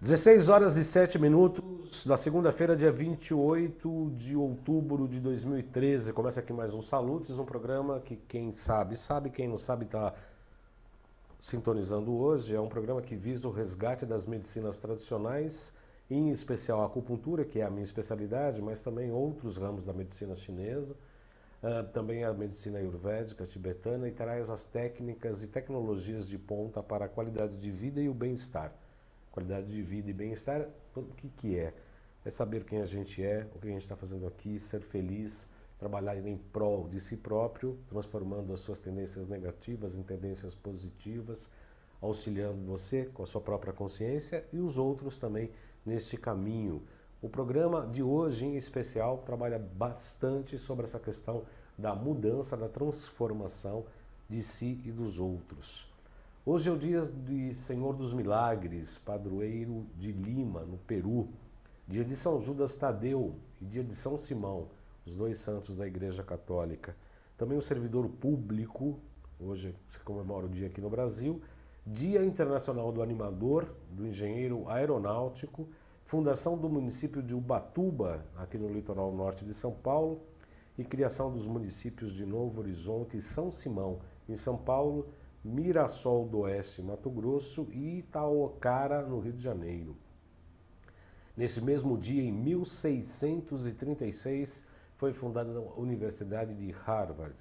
16 horas e 7 minutos da segunda-feira, dia 28 de outubro de 2013. Começa aqui mais um Salutes, um programa que quem sabe, sabe, quem não sabe está sintonizando hoje. É um programa que visa o resgate das medicinas tradicionais, em especial a acupuntura, que é a minha especialidade, mas também outros ramos da medicina chinesa, também a medicina ayurvédica tibetana, e traz as técnicas e tecnologias de ponta para a qualidade de vida e o bem-estar. Qualidade de vida e bem-estar, o que é? É saber quem a gente é, o que a gente está fazendo aqui, ser feliz, trabalhar em prol de si próprio, transformando as suas tendências negativas em tendências positivas, auxiliando você com a sua própria consciência e os outros também neste caminho. O programa de hoje, em especial, trabalha bastante sobre essa questão da mudança, da transformação de si e dos outros. Hoje é o dia de Senhor dos Milagres, padroeiro de Lima, no Peru. Dia de São Judas Tadeu e dia de São Simão, os dois santos da Igreja Católica. Também o servidor público, hoje se comemora o dia aqui no Brasil. Dia Internacional do Animador, do Engenheiro Aeronáutico. Fundação do município de Ubatuba, aqui no litoral norte de São Paulo. E criação dos municípios de Novo Horizonte e São Simão, em São Paulo, Mirassol do Oeste, Mato Grosso e Itaocara, no Rio de Janeiro. Nesse mesmo dia, em 1636, foi fundada a Universidade de Harvard.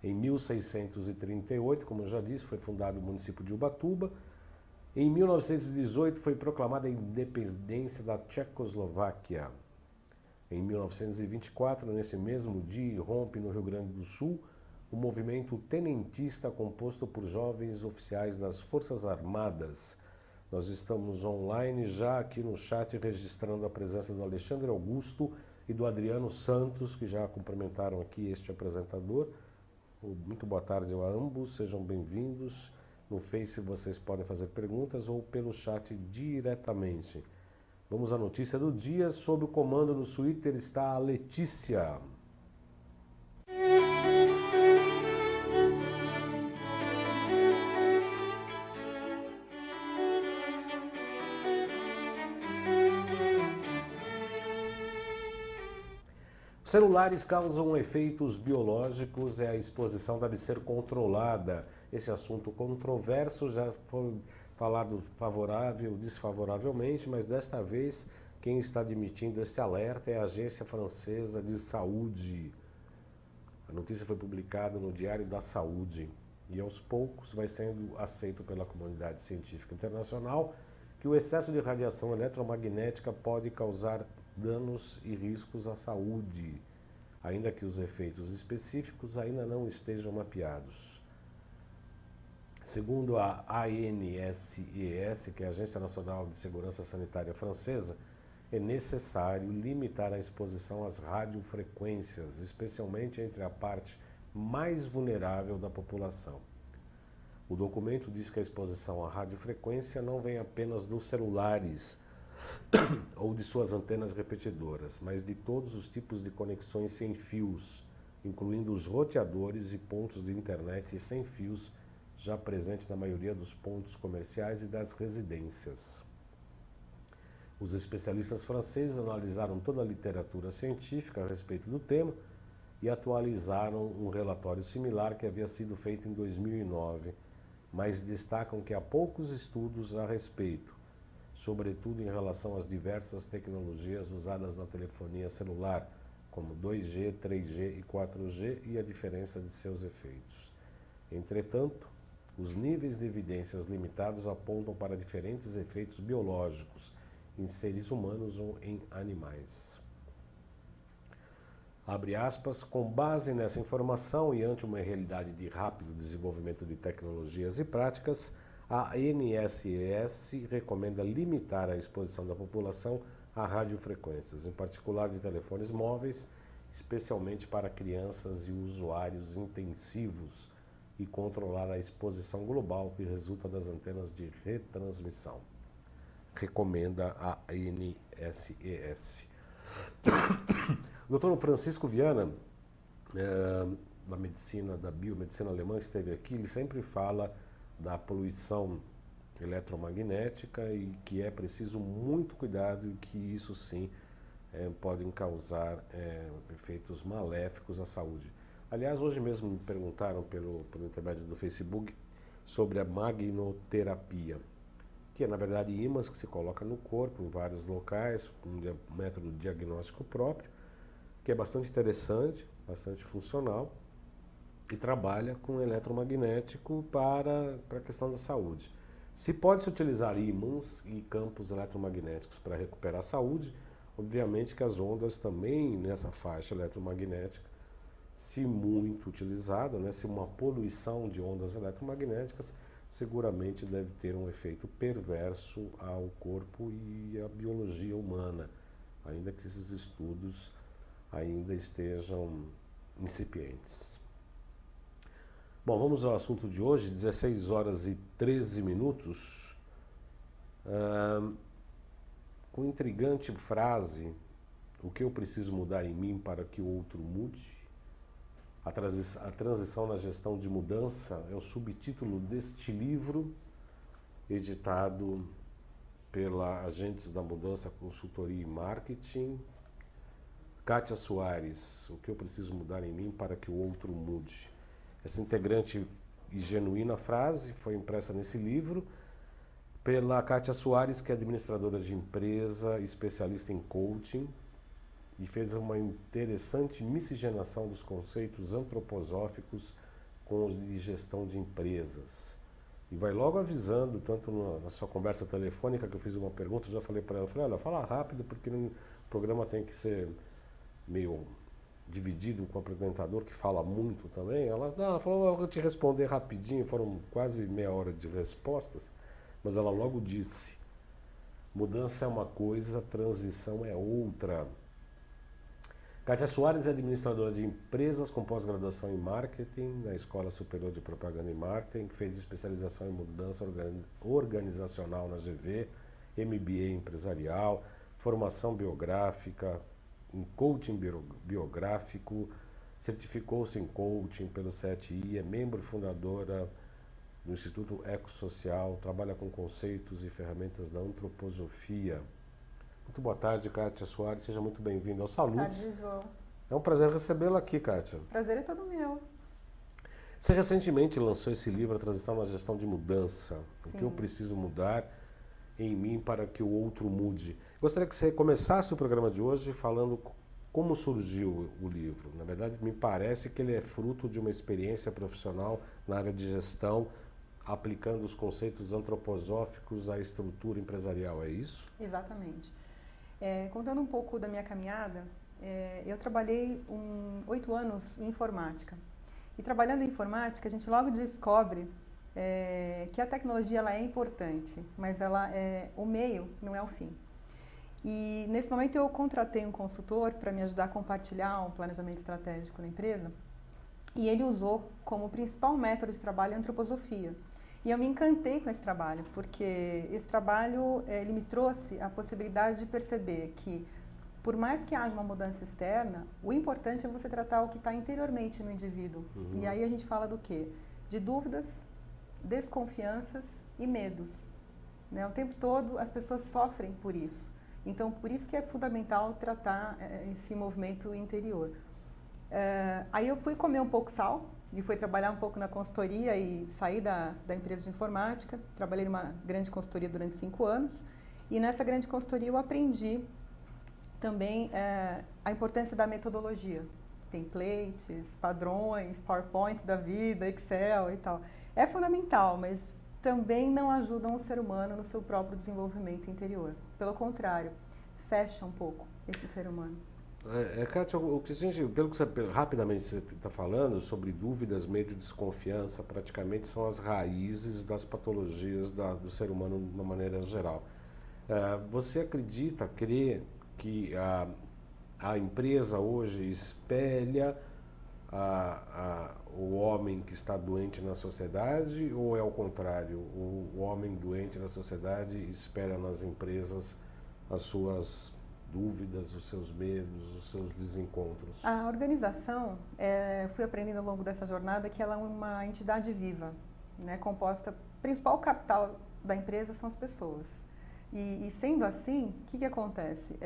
Em 1638, como eu já disse, foi fundado o município de Ubatuba. Em 1918, foi proclamada a independência da Tchecoslováquia. Em 1924, nesse mesmo dia, irrompe no Rio Grande do Sul o movimento tenentista composto por jovens oficiais das Forças Armadas. Nós estamos online já aqui no chat registrando a presença do Alexandre Augusto e do Adriano Santos, que já cumprimentaram aqui este apresentador. Muito boa tarde a ambos, sejam bem-vindos. No Face vocês podem fazer perguntas ou pelo chat diretamente. Vamos à notícia do dia. Sob o comando do Twitter está a Letícia. Celulares causam efeitos biológicos e a exposição deve ser controlada. Esse assunto controverso já foi falado favorável, desfavoravelmente, mas desta vez quem está admitindo esse alerta é a Agência Francesa de Saúde. A notícia foi publicada no Diário da Saúde e aos poucos vai sendo aceito pela comunidade científica internacional que o excesso de radiação eletromagnética pode causar danos e riscos à saúde, ainda que os efeitos específicos ainda não estejam mapeados. Segundo a ANSES, que é a Agência Nacional de Segurança Sanitária Francesa, é necessário limitar a exposição às radiofrequências, especialmente entre a parte mais vulnerável da população. O documento diz que a exposição à radiofrequência não vem apenas dos celulares ou de suas antenas repetidoras, mas de todos os tipos de conexões sem fios, incluindo os roteadores e pontos de internet sem fios já presentes na maioria dos pontos comerciais e das residências. Os especialistas franceses analisaram toda a literatura científica a respeito do tema e atualizaram um relatório similar que havia sido feito em 2009, mas destacam que há poucos estudos a respeito, sobretudo em relação às diversas tecnologias usadas na telefonia celular, como 2G, 3G e 4G, e a diferença de seus efeitos. Entretanto, os níveis de evidências limitados apontam para diferentes efeitos biológicos em seres humanos ou em animais. Abre aspas, com base nessa informação e ante uma realidade de rápido desenvolvimento de tecnologias e práticas, a ANSES recomenda limitar a exposição da população a radiofrequências, em particular de telefones móveis, especialmente para crianças e usuários intensivos, e controlar a exposição global que resulta das antenas de retransmissão. Recomenda a ANSES. O Dr. Francisco Viana, da medicina, da biomedicina alemã, esteve aqui, ele sempre fala da poluição eletromagnética e que é preciso muito cuidado e que isso sim podem causar efeitos maléficos à saúde. Aliás, hoje mesmo me perguntaram pelo intermédio do Facebook sobre a magnoterapia, que é na verdade ímãs que se coloca no corpo em vários locais, um método diagnóstico próprio, que é bastante interessante, bastante funcional e trabalha com eletromagnético para a questão da saúde. Se pode-se utilizar ímãs e campos eletromagnéticos para recuperar a saúde, obviamente que as ondas também nessa faixa eletromagnética, se muito utilizada, né, se uma poluição de ondas eletromagnéticas, seguramente deve ter um efeito perverso ao corpo e à biologia humana, ainda que esses estudos ainda estejam incipientes. Bom, vamos ao assunto de hoje, 16 horas e 13 minutos. Com intrigante frase, o que eu preciso mudar em mim para que o outro mude? A transição na gestão de mudança é o subtítulo deste livro, editado pela Agentes da Mudança Consultoria e Marketing. Kátia Soares, o que eu preciso mudar em mim para que o outro mude? Essa integrante e genuína frase foi impressa nesse livro pela Kátia Soares, que é administradora de empresa, especialista em coaching, e fez uma interessante miscigenação dos conceitos antroposóficos com os de gestão de empresas. E vai logo avisando, tanto na sua conversa telefônica, que eu fiz uma pergunta, já falei para ela, falei, olha, fala rápido, porque o programa tem que ser meio dividido com o apresentador, que fala muito também. Ela falou, eu vou te responder rapidinho, foram quase meia hora de respostas, mas ela logo disse, mudança é uma coisa, transição é outra. Kátia Soares é administradora de empresas com pós-graduação em marketing na Escola Superior de Propaganda e Marketing, fez especialização em mudança organizacional na GV, MBA empresarial, formação biográfica, em coaching biográfico, certificou-se em coaching pelo CETI, é membro fundadora do Instituto Ecossocial, trabalha com conceitos e ferramentas da antroposofia. Muito boa tarde, Kátia Soares, seja muito bem-vinda ao Salutes. Boa tarde, João. É um prazer recebê-la aqui, Kátia. Prazer é todo meu. Você recentemente lançou esse livro, A Transição na Gestão de Mudança. Sim. O que eu preciso mudar em mim para que o outro mude. Gostaria que você começasse o programa de hoje falando como surgiu o livro. Na verdade, me parece que ele é fruto de uma experiência profissional na área de gestão, aplicando os conceitos antroposóficos à estrutura empresarial, é isso? Exatamente. Contando um pouco da minha caminhada, eu trabalhei 8 anos em informática. E trabalhando em informática, a gente logo descobre que a tecnologia ela é importante, mas o meio não é o fim. E nesse momento eu contratei um consultor para me ajudar a compartilhar um planejamento estratégico na empresa, e ele usou como principal método de trabalho a antroposofia. E eu me encantei com esse trabalho, porque esse trabalho ele me trouxe a possibilidade de perceber que, por mais que haja uma mudança externa, o importante é você tratar o que está interiormente no indivíduo. Uhum. E aí a gente fala do quê? De dúvidas, desconfianças e medos. Né? O tempo todo as pessoas sofrem por isso. Então, por isso que é fundamental tratar esse movimento interior. Aí eu fui comer um pouco sal e fui trabalhar um pouco na consultoria e saí da empresa de informática. Trabalhei numa grande consultoria durante 5 anos e nessa grande consultoria eu aprendi também a importância da metodologia. Templates, padrões, PowerPoints da vida, Excel e tal. É fundamental, mas também não ajudam o ser humano no seu próprio desenvolvimento interior. Pelo contrário, fecha um pouco esse ser humano. Kátia, o que a gente, pelo que você rapidamente você está falando sobre dúvidas, medo e desconfiança, praticamente são as raízes das patologias do ser humano de uma maneira geral. Você crê que a empresa hoje espelha o homem que está doente na sociedade, ou é o contrário? O homem doente na sociedade espelha nas empresas as suas dúvidas, os seus medos, os seus desencontros? A organização, fui aprendendo ao longo dessa jornada que ela é uma entidade viva, né, composta, principal capital da empresa são as pessoas. E sendo assim, o que acontece?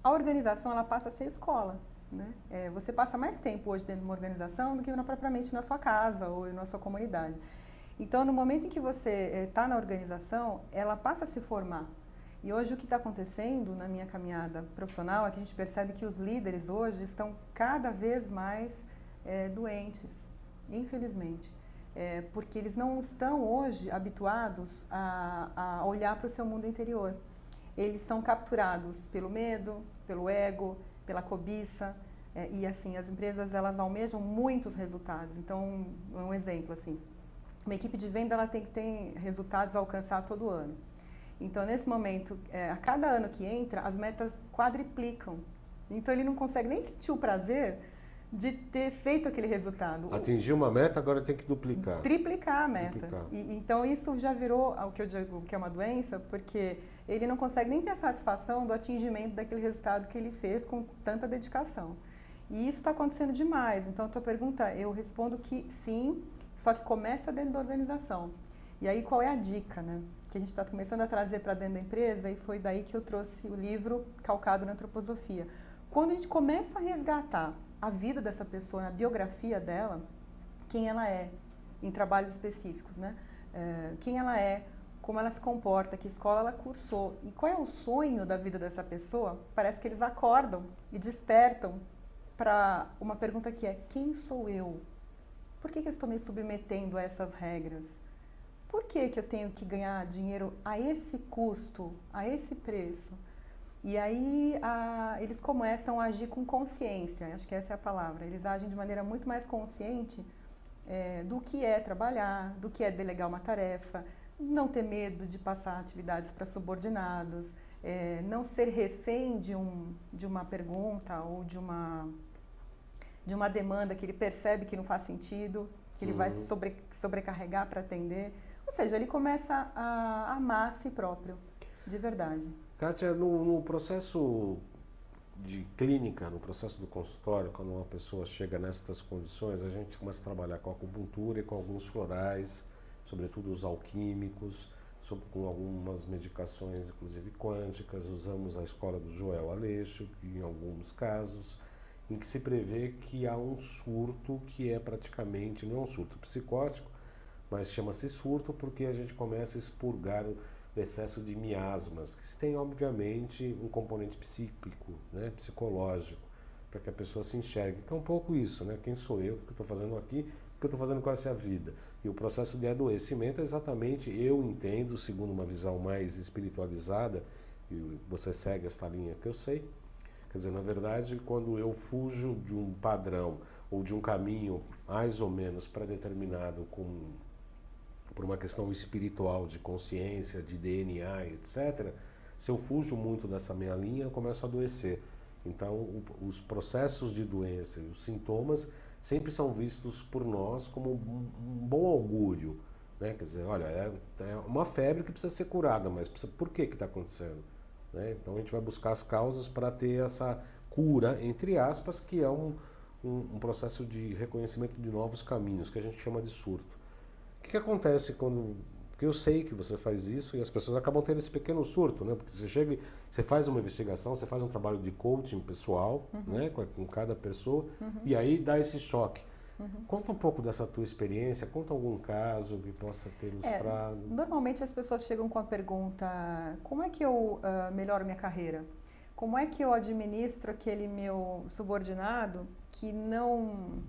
A organização ela passa a ser escola. Né? Você passa mais tempo hoje dentro de uma organização do que propriamente na sua casa ou na sua comunidade. Então, no momento em que você está na organização, ela passa a se formar. E hoje o que está acontecendo na minha caminhada profissional é que a gente percebe que os líderes hoje estão cada vez mais doentes, infelizmente. Porque eles não estão hoje habituados a olhar para o seu mundo interior. Eles são capturados pelo medo, pelo ego, pela cobiça, e assim, as empresas elas almejam muitos resultados. Então, um exemplo assim, uma equipe de venda ela tem que ter resultados a alcançar todo ano. Então, nesse momento, a cada ano que entra, as metas quadriplicam. Então, ele não consegue nem sentir o prazer de ter feito aquele resultado. Atingir uma meta, agora tem que duplicar. Triplicar a meta. Triplicar. Então, isso já virou o que eu digo que é uma doença, porque ele não consegue nem ter a satisfação do atingimento daquele resultado que ele fez com tanta dedicação. E isso está acontecendo demais. Então, a tua pergunta, eu respondo que sim, só que começa dentro da organização. E aí, qual é a dica, né? Que a gente está começando a trazer para dentro da empresa, e foi daí que eu trouxe o livro calcado na antroposofia. Quando a gente começa a resgatar a vida dessa pessoa, a biografia dela, quem ela é, em trabalhos específicos, né? Quem ela é, como ela se comporta, que escola ela cursou e qual é o sonho da vida dessa pessoa, parece que eles acordam e despertam para uma pergunta que é: quem sou eu? Por que eu estou me submetendo a essas regras? Por que eu tenho que ganhar dinheiro a esse custo, a esse preço? E aí eles começam a agir com consciência, acho que essa é a palavra. Eles agem de maneira muito mais consciente do que é trabalhar, do que é delegar uma tarefa, não ter medo de passar atividades para subordinados, não ser refém de uma pergunta ou de uma demanda que ele percebe que não faz sentido, que ele vai se sobrecarregar para atender. Ou seja, ele começa a amar a si próprio, de verdade. Kátia, no processo de clínica, no processo do consultório, quando uma pessoa chega nestas condições, a gente começa a trabalhar com acupuntura e com alguns florais, sobretudo os alquímicos, com algumas medicações, inclusive quânticas. Usamos a escola do Joel Aleixo, em alguns casos, em que se prevê que há um surto que é praticamente, não é um surto psicótico, mas chama-se surto porque a gente começa a expurgar o excesso de miasmas, que tem obviamente um componente psíquico, né, psicológico, para que a pessoa se enxergue, que é um pouco isso, né? Quem sou eu, o que eu estou fazendo aqui, o que eu estou fazendo com essa vida. E o processo de adoecimento é exatamente, eu entendo, segundo uma visão mais espiritualizada, e você segue esta linha que eu sei, quer dizer, na verdade, quando eu fujo de um padrão ou de um caminho mais ou menos pré-determinado por uma questão espiritual, de consciência, de DNA, etc., se eu fujo muito dessa minha linha, eu começo a adoecer. Então, os processos de doença e os sintomas sempre são vistos por nós como um bom augúrio, né? Quer dizer, olha, é uma febre que precisa ser curada, mas por que está acontecendo? Né? Então, a gente vai buscar as causas para ter essa cura, entre aspas, que é um processo de reconhecimento de novos caminhos, que a gente chama de surto. O que acontece quando... Porque eu sei que você faz isso e as pessoas acabam tendo esse pequeno surto, né? Porque você chega, você faz uma investigação, você faz um trabalho de coaching pessoal, né? Com cada pessoa, e aí dá esse choque. Conta um pouco dessa tua experiência, conta algum caso que possa ter ilustrado. Normalmente as pessoas chegam com a pergunta: como é que eu melhoro minha carreira? Como é que eu administro aquele meu subordinado que não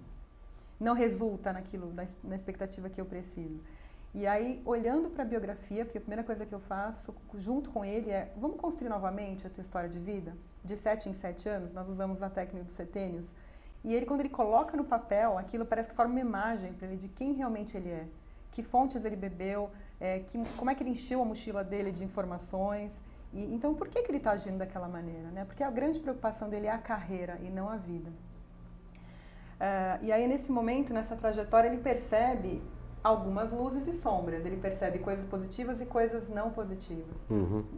resulta naquilo, na expectativa que eu preciso? E aí, olhando para a biografia, porque a primeira coisa que eu faço junto com ele é: vamos construir novamente a tua história de vida? De 7 em 7 anos, nós usamos a técnica dos setênios. E ele, quando ele coloca no papel, aquilo parece que forma uma imagem para ele de quem realmente ele é, que fontes ele bebeu, como é que ele encheu a mochila dele de informações. E então, por que ele está agindo daquela maneira, né? Porque a grande preocupação dele é a carreira e não a vida. E aí, nesse momento, nessa trajetória, ele percebe algumas luzes e sombras. Ele percebe coisas positivas e coisas não positivas.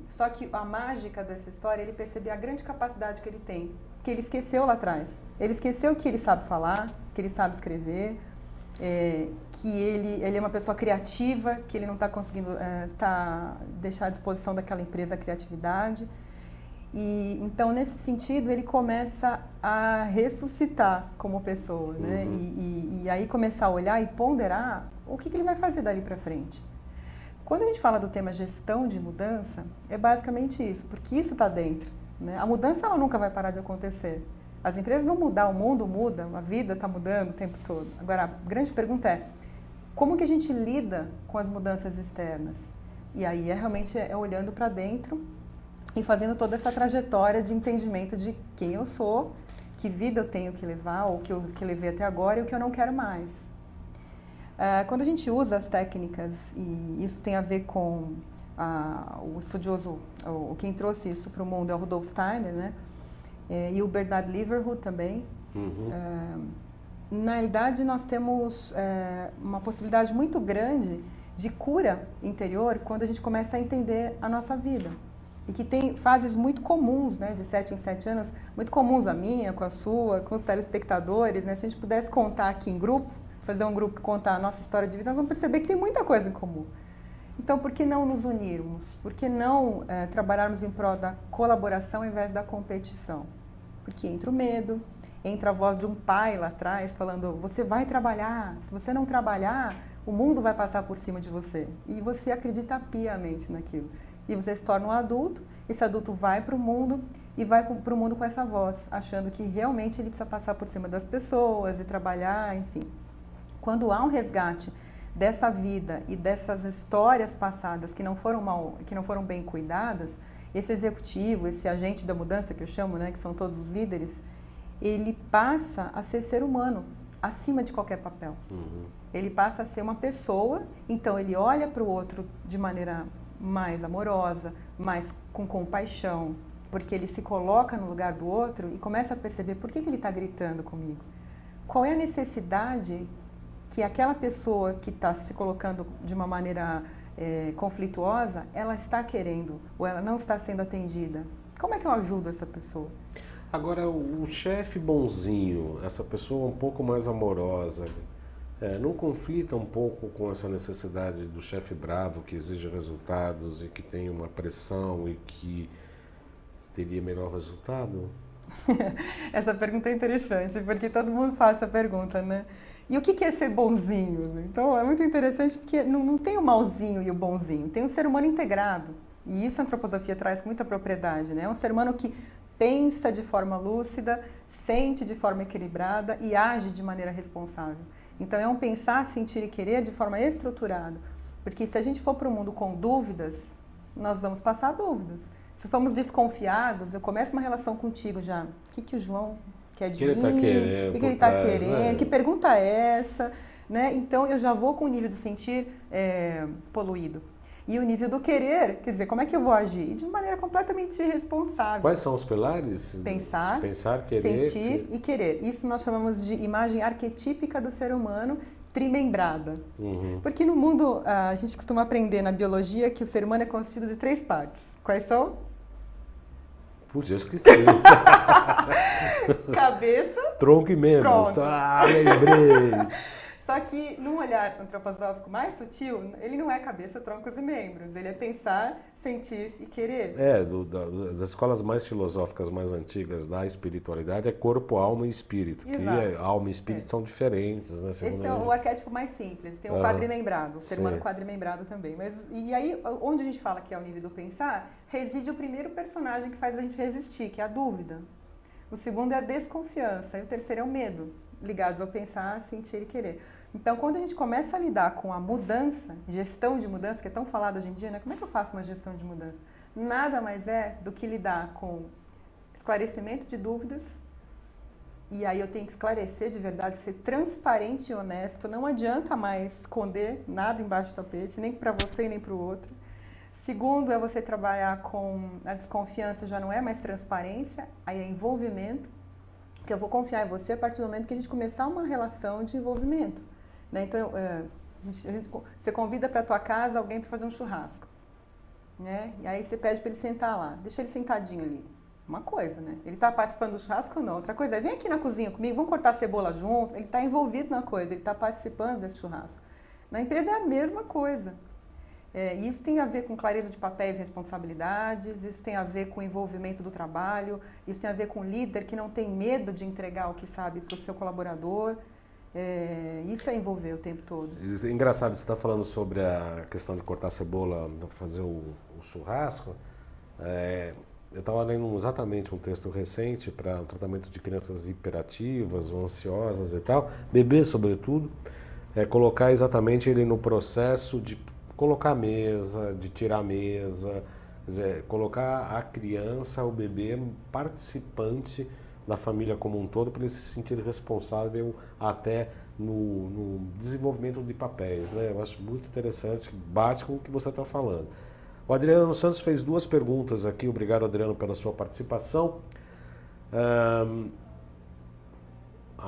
Só que a mágica dessa história, ele percebe a grande capacidade que ele tem, que ele esqueceu lá atrás. Ele esqueceu que ele sabe falar, que ele sabe escrever, que ele é uma pessoa criativa, que ele não está conseguindo deixar à disposição daquela empresa a criatividade. E então, nesse sentido, ele começa a ressuscitar como pessoa, né? E aí começar a olhar e ponderar o que ele vai fazer dali para frente. Quando a gente fala do tema gestão de mudança, é basicamente isso, porque isso está dentro, né? A mudança ela nunca vai parar de acontecer. As empresas vão mudar, o mundo muda, a vida está mudando o tempo todo. Agora, a grande pergunta é, como que a gente lida com as mudanças externas? E aí realmente olhando para dentro e fazendo toda essa trajetória de entendimento de quem eu sou, que vida eu tenho que levar, ou que levei até agora e o que eu não quero mais. Quando a gente usa as técnicas, e isso tem a ver com o estudioso, quem trouxe isso para o mundo é o Rudolf Steiner, né? E o Bernard Leverhulst também. Na realidade, nós temos uma possibilidade muito grande de cura interior quando a gente começa a entender a nossa vida. E que tem fases muito comuns, né, de 7 em 7 anos, muito comuns, a minha, com a sua, com os telespectadores, né? Se a gente pudesse contar aqui em grupo, fazer um grupo que contar a nossa história de vida, nós vamos perceber que tem muita coisa em comum. Então, por que não nos unirmos? Por que não trabalharmos em prol da colaboração ao invés da competição? Porque entra o medo, entra a voz de um pai lá atrás falando, você vai trabalhar, se você não trabalhar, o mundo vai passar por cima de você. E você acredita piamente naquilo. E você se torna um adulto, esse adulto vai para o mundo e vai para o mundo com essa voz, achando que realmente ele precisa passar por cima das pessoas e trabalhar, enfim. Quando há um resgate dessa vida e dessas histórias passadas que não foram bem cuidadas, esse executivo, esse agente da mudança que eu chamo, né, que são todos os líderes, ele passa a ser ser humano, acima de qualquer papel. Ele passa a ser uma pessoa, então ele olha para o outro de maneira mais amorosa, mais com compaixão, porque ele se coloca no lugar do outro e começa a perceber por que ele está gritando comigo. Qual é a necessidade que aquela pessoa que está se colocando de uma maneira conflituosa, ela está querendo, ou ela não está sendo atendida? Como é que eu ajudo essa pessoa? Agora, o chefe bonzinho, essa pessoa um pouco mais amorosa, não conflita um pouco com essa necessidade do chefe bravo que exige resultados e que tem uma pressão e que teria melhor resultado? Essa pergunta é interessante, porque todo mundo faz essa pergunta, né? E o que é ser bonzinho? Então, é muito interessante porque não tem o malzinho e o bonzinho, tem um ser humano integrado. E isso a antroposofia traz com muita propriedade, né? É um ser humano que pensa de forma lúcida, sente de forma equilibrada e age de maneira responsável. Então, é um pensar, sentir e querer de forma estruturada. Porque se a gente for para o mundo com dúvidas, nós vamos passar dúvidas. Se formos desconfiados, eu começo uma relação contigo já. O que o João quer de mim? O que ele está querendo? Né? Que pergunta é essa? Né? Então, eu já vou com o nível do sentir poluído. E o nível do querer, quer dizer, como é que eu vou agir? De maneira completamente irresponsável. Quais são os pilares? Pensar, querer, sentir e querer. Isso nós chamamos de imagem arquetípica do ser humano trimembrada. Porque no mundo, a gente costuma aprender na biologia que o ser humano é constituído de 3 partes. Quais são? Putz, eu esqueci. Cabeça, tronco e membros. Pronto. Lembrei. Só que, num olhar antroposófico mais sutil, ele não é cabeça, troncos e membros. Ele é pensar, sentir e querer. Das escolas mais filosóficas, mais antigas da espiritualidade, é corpo, alma e espírito. Exato. Que alma e espírito são diferentes, né? Esse é o arquétipo mais simples. Tem o quadrimembrado, o ser humano quadrimembrado também. E aí, onde a gente fala que é o nível do pensar, reside o primeiro personagem que faz a gente resistir, que é a dúvida. O segundo é a desconfiança. E o terceiro é o medo, ligados ao pensar, sentir e querer. Então, quando a gente começa a lidar com a mudança, gestão de mudança, que é tão falado hoje em dia, né? Como é que eu faço uma gestão de mudança? Nada mais é do que lidar com esclarecimento de dúvidas, e aí eu tenho que esclarecer de verdade, ser transparente e honesto, não adianta mais esconder nada embaixo do tapete, nem para você e nem para o outro. Segundo, é você trabalhar com a desconfiança, já não é mais transparência, aí é envolvimento, que eu vou confiar em você a partir do momento que a gente começar uma relação de envolvimento. Né? Então, você convida para a tua casa alguém para fazer um churrasco. Né? E aí você pede para ele sentar lá, deixa ele sentadinho ali. Uma coisa, né? Ele está participando do churrasco ou não? Outra coisa é, vem aqui na cozinha comigo, vamos cortar a cebola junto. Ele está envolvido na coisa, ele está participando desse churrasco. Na empresa é a mesma coisa. Isso tem a ver com clareza de papéis e responsabilidades, isso tem a ver com o envolvimento do trabalho, isso tem a ver com o líder que não tem medo de entregar o que sabe para o seu colaborador. Isso é envolver o tempo todo. É engraçado, você está falando sobre a questão de cortar cebola para fazer o churrasco. Eu estava lendo exatamente um texto recente para o tratamento de crianças hiperativas ou ansiosas e tal, bebês sobretudo, colocar exatamente ele no processo de colocar a mesa, de tirar a mesa, quer dizer, colocar a criança, o bebê, participante da família como um todo, para ele se sentir responsável até no desenvolvimento de papéis, né? Eu acho muito interessante, bate com o que você está falando. O Adriano Santos fez 2 perguntas aqui, obrigado Adriano pela sua participação.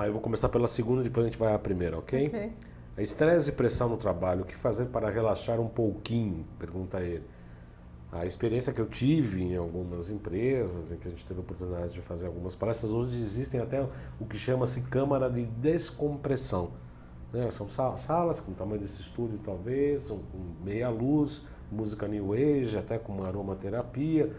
Eu vou começar pela segunda, depois a gente vai à primeira, ok? Ok. Estresse e pressão no trabalho, o que fazer para relaxar um pouquinho? Pergunta ele. A experiência que eu tive em algumas empresas, em que a gente teve a oportunidade de fazer algumas palestras, hoje existem até o que chama-se câmara de descompressão. Né? São salas com o tamanho desse estúdio talvez, com meia luz, música new age, até com uma aromaterapia,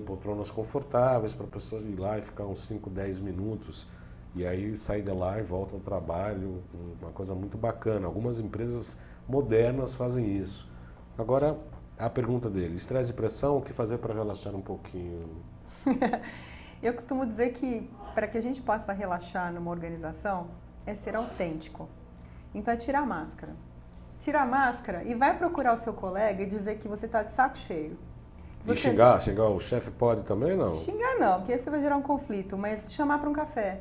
poltronas confortáveis para pessoas ir lá e ficar uns 5, 10 minutos. E aí sair de lá e volta ao trabalho, uma coisa muito bacana. Algumas empresas modernas fazem isso. Agora, a pergunta dele, estresse e pressão, o que fazer para relaxar um pouquinho? Eu costumo dizer que para que a gente possa relaxar numa organização, é ser autêntico. Então é tirar a máscara. Tira a máscara e vai procurar o seu colega e dizer que você está de saco cheio. E xingar o chefe pode também, não? Xingar não, porque aí você vai gerar um conflito, mas chamar para um café.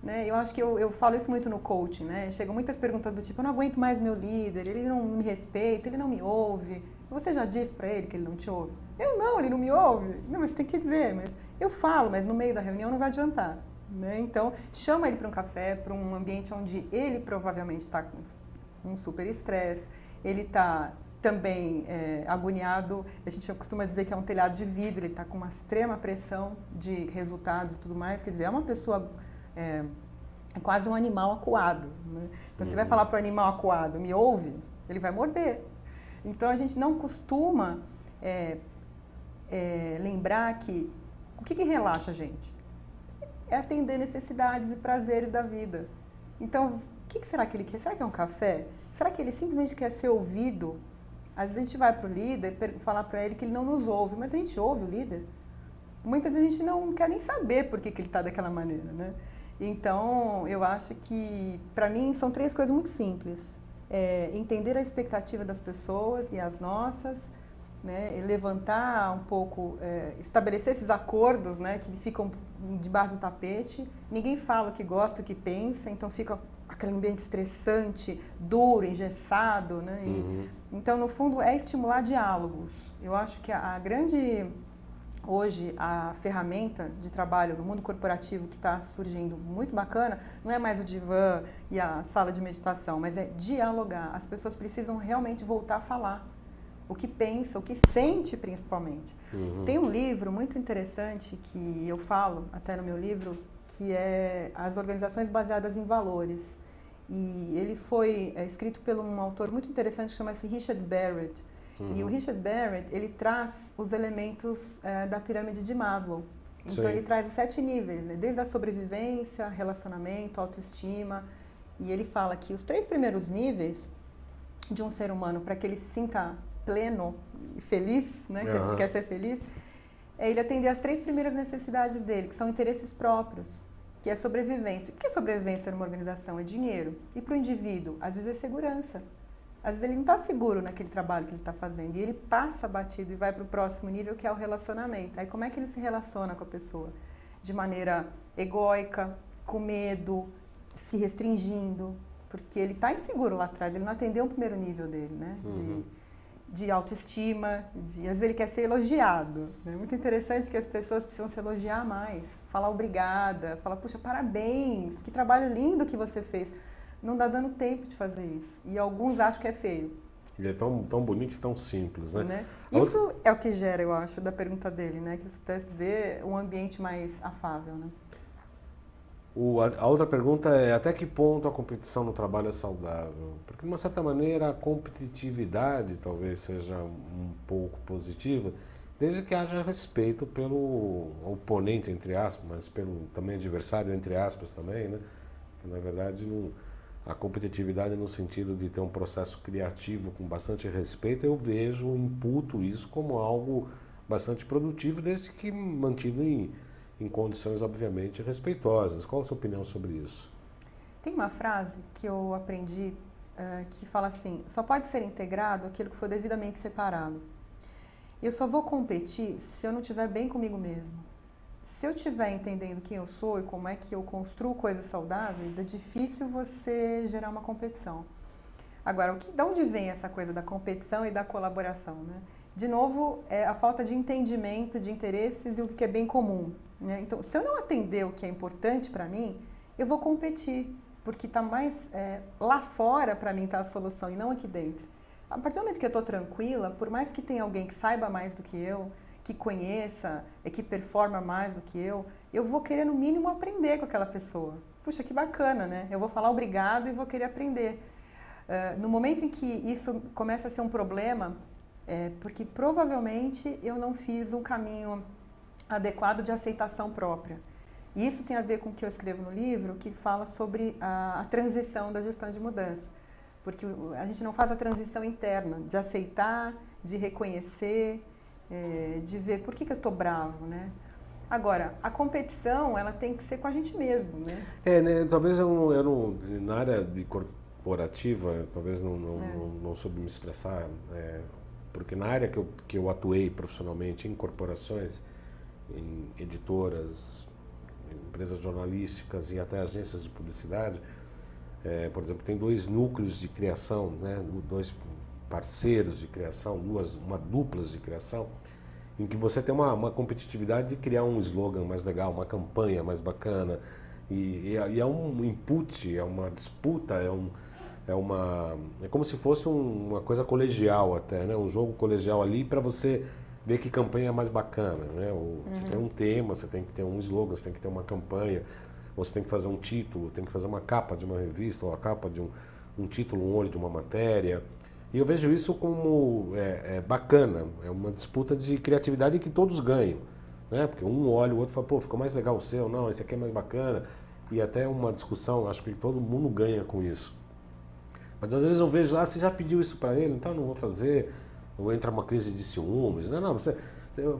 Né? Eu acho que eu falo isso muito no coaching, né? Chegam muitas perguntas do tipo, eu não aguento mais meu líder, ele não me respeita, ele não me ouve. Você já disse para ele que ele não te ouve? Eu não, ele não me ouve. Não, mas você tem que dizer, mas eu falo, mas no meio da reunião não vai adiantar. Né? Então, chama ele para um café, para um ambiente onde ele provavelmente está com um super estresse, ele está também agoniado, a gente costuma dizer que é um telhado de vidro, ele está com uma extrema pressão de resultados e tudo mais, quer dizer, é uma pessoa... É quase um animal acuado. Né? Então, você vai falar para o animal acuado, me ouve, ele vai morder. Então, a gente não costuma lembrar que o que relaxa a gente? É atender necessidades e prazeres da vida. Então, o que será que ele quer? Será que é um café? Será que ele simplesmente quer ser ouvido? Às vezes a gente vai para o líder falar para ele que ele não nos ouve, mas a gente ouve o líder. Muitas vezes a gente não quer nem saber por que ele está daquela maneira, né? Então, eu acho que, para mim, são 3 coisas muito simples. Entender a expectativa das pessoas e as nossas, né? E levantar um pouco, estabelecer esses acordos, né? Que ficam debaixo do tapete. Ninguém fala o que gosta, o que pensa, então fica aquele ambiente estressante, duro, engessado, né? Então, no fundo, é estimular diálogos. Eu acho que a grande... Hoje, a ferramenta de trabalho no mundo corporativo que está surgindo muito bacana, não é mais o divã e a sala de meditação, mas é dialogar. As pessoas precisam realmente voltar a falar o que pensa, o que sente principalmente. Tem um livro muito interessante que eu falo, até no meu livro, que é As Organizações Baseadas em Valores. E ele foi escrito por um autor muito interessante que chama-se Richard Barrett. E o Richard Barrett, ele traz os elementos da pirâmide de Maslow. Então, ele traz os 7 níveis, né? Desde a sobrevivência, relacionamento, autoestima. E ele fala que os 3 primeiros níveis de um ser humano, para que ele se sinta pleno e feliz, né? Que a gente quer ser feliz, é ele atender as 3 primeiras necessidades dele, que são interesses próprios, que é sobrevivência. O que é sobrevivência numa organização? É dinheiro. E para o indivíduo, às vezes é segurança. Às vezes ele não está seguro naquele trabalho que ele está fazendo e ele passa batido e vai para o próximo nível, que é o relacionamento. Aí como é que ele se relaciona com a pessoa? De maneira egóica, com medo, se restringindo, porque ele está inseguro lá atrás, ele não atendeu o primeiro nível dele, né? De autoestima, às vezes ele quer ser elogiado. É muito interessante que as pessoas precisam se elogiar mais, falar obrigada, falar, puxa, parabéns, que trabalho lindo que você fez. Não dá dando tempo de fazer isso. E alguns acham que é feio. Ele é tão bonito e tão simples, né? Né? Isso é o que gera, eu acho, da pergunta dele, né? Que você pudesse dizer um ambiente mais afável, né? A outra pergunta é até que ponto a competição no trabalho é saudável? Porque, de uma certa maneira, a competitividade talvez seja um pouco positiva, desde que haja respeito pelo oponente, entre aspas, mas pelo também adversário, entre aspas, também, né? Que, na verdade, a competitividade no sentido de ter um processo criativo com bastante respeito, eu vejo, imputo isso como algo bastante produtivo, desde que mantido em condições, obviamente, respeitosas. Qual a sua opinião sobre isso? Tem uma frase que eu aprendi que fala assim: só pode ser integrado aquilo que for devidamente separado. Eu só vou competir se eu não estiver bem comigo mesmo. Se eu estiver entendendo quem eu sou e como é que eu construo coisas saudáveis, é difícil você gerar uma competição. Agora, de onde vem essa coisa da competição e da colaboração, né? De novo, é a falta de entendimento, de interesses e o que é bem comum, né? Então, se eu não atender o que é importante para mim, eu vou competir, porque está mais lá fora para mim está a solução e não aqui dentro. A partir do momento que eu estou tranquila, por mais que tenha alguém que saiba mais do que eu, que conheça, que performa mais do que eu vou querer no mínimo aprender com aquela pessoa. Puxa, que bacana, né? Eu vou falar obrigado e vou querer aprender. No momento em que isso começa a ser um problema, porque provavelmente eu não fiz um caminho adequado de aceitação própria. E isso tem a ver com o que eu escrevo no livro, que fala sobre a transição da gestão de mudança. Porque a gente não faz a transição interna, de aceitar, de reconhecer, de ver por que eu estou bravo, né? Agora, a competição, ela tem que ser com a gente mesmo, né? Né? Talvez eu não na área de corporativa, talvez não soube me expressar, porque na área que eu atuei profissionalmente, em corporações, em editoras, em empresas jornalísticas e até agências de publicidade, por exemplo, tem 2 núcleos de criação, né? 2 parceiros de criação, uma duplas de criação, em que você tem uma competitividade de criar um slogan mais legal, uma campanha mais bacana, e é um input, é uma disputa, é como se fosse uma coisa colegial até, né? Um jogo colegial ali para você ver que campanha é mais bacana, né? Você tem um tema, você tem que ter um slogan, você tem que ter uma campanha, você tem que fazer um título, tem que fazer uma capa de uma revista, ou a capa de um título, um olho de uma matéria. E eu vejo isso como bacana, é uma disputa de criatividade que todos ganham, né? Porque um olha, o outro fala, pô, ficou mais legal o seu, não, esse aqui é mais bacana. E até uma discussão, acho que todo mundo ganha com isso. Mas às vezes eu vejo, você já pediu isso para ele, então eu não vou fazer, ou entra uma crise de ciúmes. Não,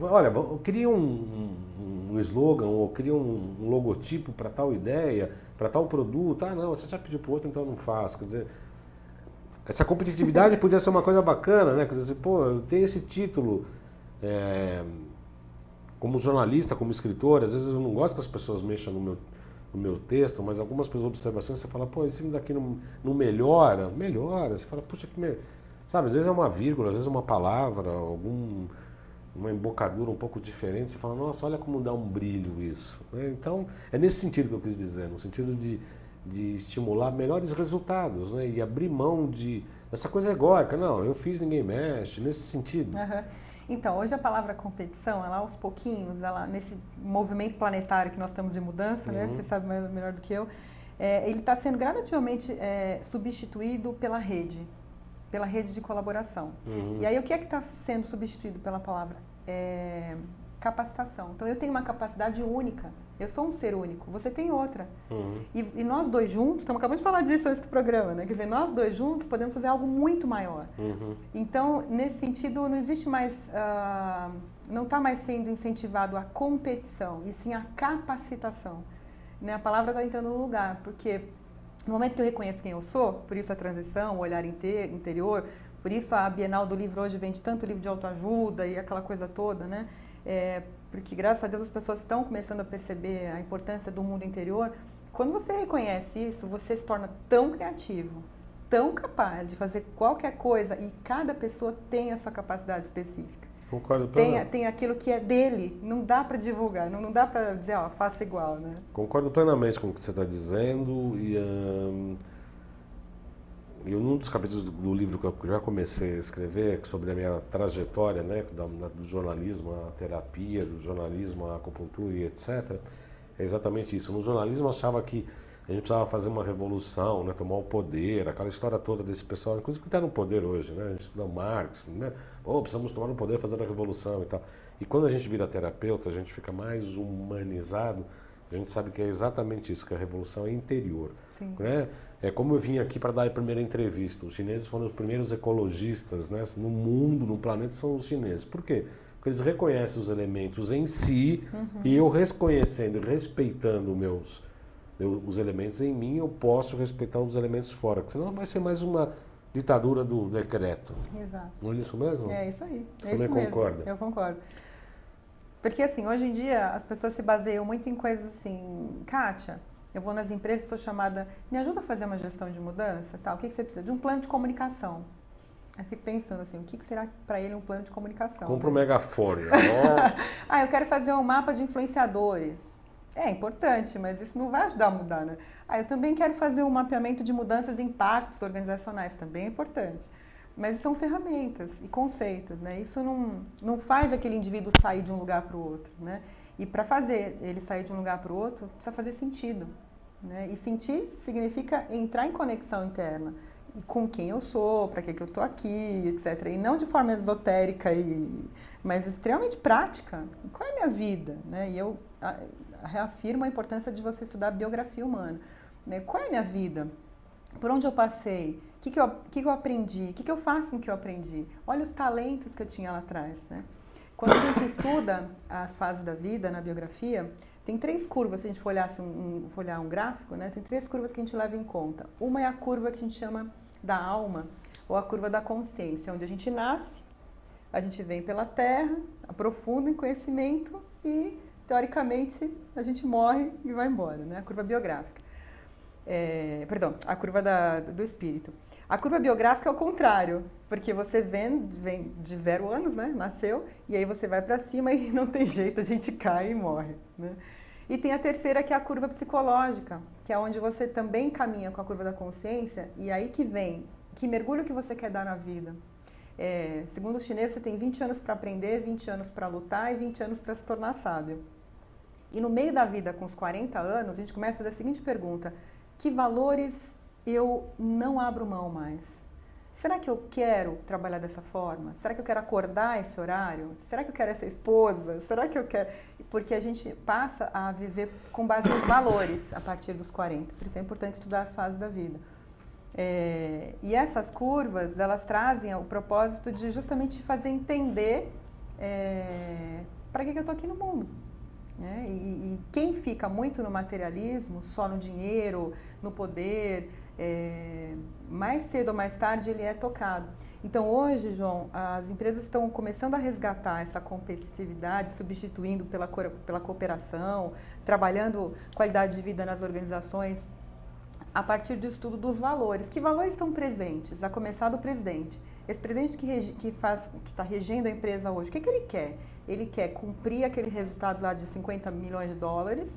olha, eu queria um slogan, ou eu queria um logotipo para tal ideia, para tal produto. Não, você já pediu para o outro, então eu não faço. Quer dizer, essa competitividade podia ser uma coisa bacana, né? Quer dizer, pô, eu tenho esse título, como jornalista, como escritor, às vezes eu não gosto que as pessoas mexam no meu texto, mas algumas observações você fala, pô, esse daqui não melhora. Melhora, você fala, puxa, sabe, às vezes é uma vírgula, às vezes é uma palavra, uma embocadura um pouco diferente, você fala, nossa, olha como dá um brilho isso. Então, é nesse sentido que eu quis dizer, no sentido de estimular melhores resultados, né? E abrir mão dessa coisa egóica. Não, eu fiz, ninguém mexe, nesse sentido. Uhum. Então, hoje a palavra competição, ela aos pouquinhos, nesse movimento planetário que nós estamos de mudança, né? Você sabe melhor do que eu, ele está sendo gradativamente substituído pela rede de colaboração. E aí o que é que está sendo substituído pela palavra? Capacitação. Então eu tenho uma capacidade única, eu sou um ser único, você tem outra. E nós dois juntos, estamos acabando de falar disso antes do programa, né? Quer dizer, nós dois juntos podemos fazer algo muito maior. Então, nesse sentido, não existe mais, não está mais sendo incentivado a competição, e sim a capacitação. Né? A palavra está entrando no lugar, porque no momento que eu reconheço quem eu sou, por isso a transição, o olhar interior, por isso a Bienal do Livro hoje vende tanto livro de autoajuda e aquela coisa toda, né? Porque graças a Deus as pessoas estão começando a perceber a importância do mundo interior. Quando você reconhece isso, você se torna tão criativo, tão capaz de fazer qualquer coisa, e cada pessoa tem a sua capacidade específica. Concordo plenamente. Tem aquilo que é dele, não dá para divulgar, não dá para dizer, faça igual, né? Concordo plenamente com o que você está dizendo, e num dos capítulos do livro que eu já comecei a escrever, sobre a minha trajetória, né, do jornalismo à terapia, do jornalismo à acupuntura e etc., é exatamente isso. No jornalismo eu achava que a gente precisava fazer uma revolução, né, tomar o poder, aquela história toda desse pessoal, inclusive que está no poder hoje, né, a gente estuda Marx, né, precisamos tomar o poder, fazer a revolução e tal. E quando a gente vira terapeuta, a gente fica mais humanizado, a gente sabe que é exatamente isso, que a revolução é interior. Sim. Né? É como eu vim aqui para dar a primeira entrevista. Os chineses foram os primeiros ecologistas, né? No mundo, no planeta, são os chineses. Por quê? Porque eles reconhecem os elementos em si e eu reconhecendo e respeitando os elementos em mim, eu posso respeitar os elementos fora. Porque senão vai ser mais uma ditadura do decreto. Exato. Não é isso mesmo? É isso aí. Você também concorda? Eu concordo. Porque, assim, hoje em dia as pessoas se baseiam muito em coisas assim, Kátia, eu vou nas empresas, sou chamada, me ajuda a fazer uma gestão de mudança, tal. O que você precisa? De um plano de comunicação. Aí fico pensando assim, o que será para ele um plano de comunicação? Compra um megafone. Eu quero fazer um mapa de influenciadores. É importante, mas isso não vai ajudar a mudar, né? Eu também quero fazer um mapeamento de mudanças e impactos organizacionais, também é importante. Mas são ferramentas e conceitos, né? Isso não faz aquele indivíduo sair de um lugar para o outro, né? E para fazer ele sair de um lugar para o outro, precisa fazer sentido, né? E sentir significa entrar em conexão interna. E com quem eu sou, para que eu estou aqui, etc. E não de forma esotérica, mas extremamente prática. Qual é a minha vida? Né? E eu reafirmo a importância de você estudar a biografia humana. Né? Qual é a minha vida? Por onde eu passei? O que eu aprendi? O que eu faço com o que eu aprendi? Olha os talentos que eu tinha lá atrás. Né? Quando a gente estuda as fases da vida na biografia, tem 3 curvas, se a gente for olhar um gráfico, né? Tem 3 curvas que a gente leva em conta. Uma é a curva que a gente chama da alma, ou a curva da consciência, onde a gente nasce, a gente vem pela terra, aprofunda em conhecimento e, teoricamente, a gente morre e vai embora, né? A curva biográfica. A curva do espírito. A curva biográfica é o contrário, porque você vem de 0 anos, né? Nasceu, e aí você vai para cima e não tem jeito, a gente cai e morre, né? E tem a terceira, que é a curva psicológica, que é onde você também caminha com a curva da consciência, e aí que vem, que mergulho que você quer dar na vida. Segundo os chineses, você tem 20 anos para aprender, 20 anos para lutar e 20 anos para se tornar sábio. E no meio da vida, com os 40 anos, a gente começa a fazer a seguinte pergunta: que valores eu não abro mão mais? Será que eu quero trabalhar dessa forma? Será que eu quero acordar esse horário? Será que eu quero essa esposa? Será que eu quero... Porque a gente passa a viver com base em valores a partir dos 40. Por isso é importante estudar as fases da vida. E essas curvas, elas trazem o propósito de justamente fazer entender para que eu estou aqui no mundo. Né? E quem fica muito no materialismo, só no dinheiro, no poder... mais cedo ou mais tarde ele é tocado. Então hoje, João, as empresas estão começando a resgatar essa competitividade, substituindo pela cooperação, trabalhando qualidade de vida nas organizações a partir do estudo dos valores. Que valores estão presentes? A começar do presidente. Esse presidente que está regendo a empresa hoje, o que ele quer? Ele quer cumprir aquele resultado lá de 50 milhões de dólares,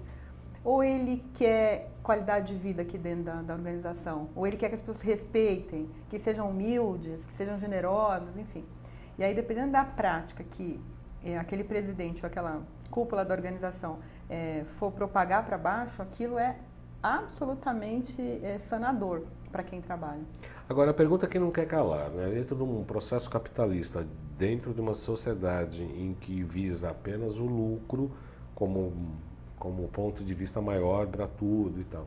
ou ele quer qualidade de vida aqui dentro da organização? Ou ele quer que as pessoas respeitem, que sejam humildes, que sejam generosos, enfim. E aí, dependendo da prática que aquele presidente ou aquela cúpula da organização for propagar para baixo, aquilo é absolutamente sanador para quem trabalha. Agora, a pergunta que não quer calar, né? Dentro de um processo capitalista, dentro de uma sociedade em que visa apenas o lucro como ponto de vista maior para tudo e tal.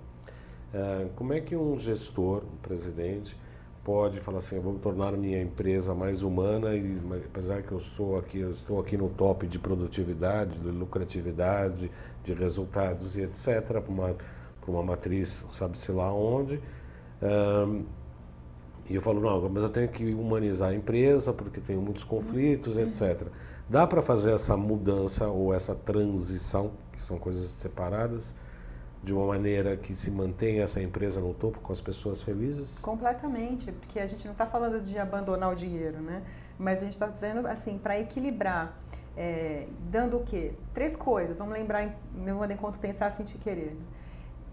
Como é que um gestor, um presidente, pode falar assim: eu vou tornar minha empresa mais humana, e apesar que eu estou aqui no top de produtividade, de lucratividade, de resultados e etc., para uma matriz, sabe-se lá onde, e eu falo, não, mas eu tenho que humanizar a empresa porque tem muitos conflitos, etc. Dá para fazer essa mudança ou essa transição, que são coisas separadas, de uma maneira que se mantenha essa empresa no topo, com as pessoas felizes? Completamente, porque a gente não está falando de abandonar o dinheiro, né? Mas a gente está dizendo, assim, para equilibrar, dando o quê? 3 coisas, vamos lembrar, levando em conta pensar, sentir, querer.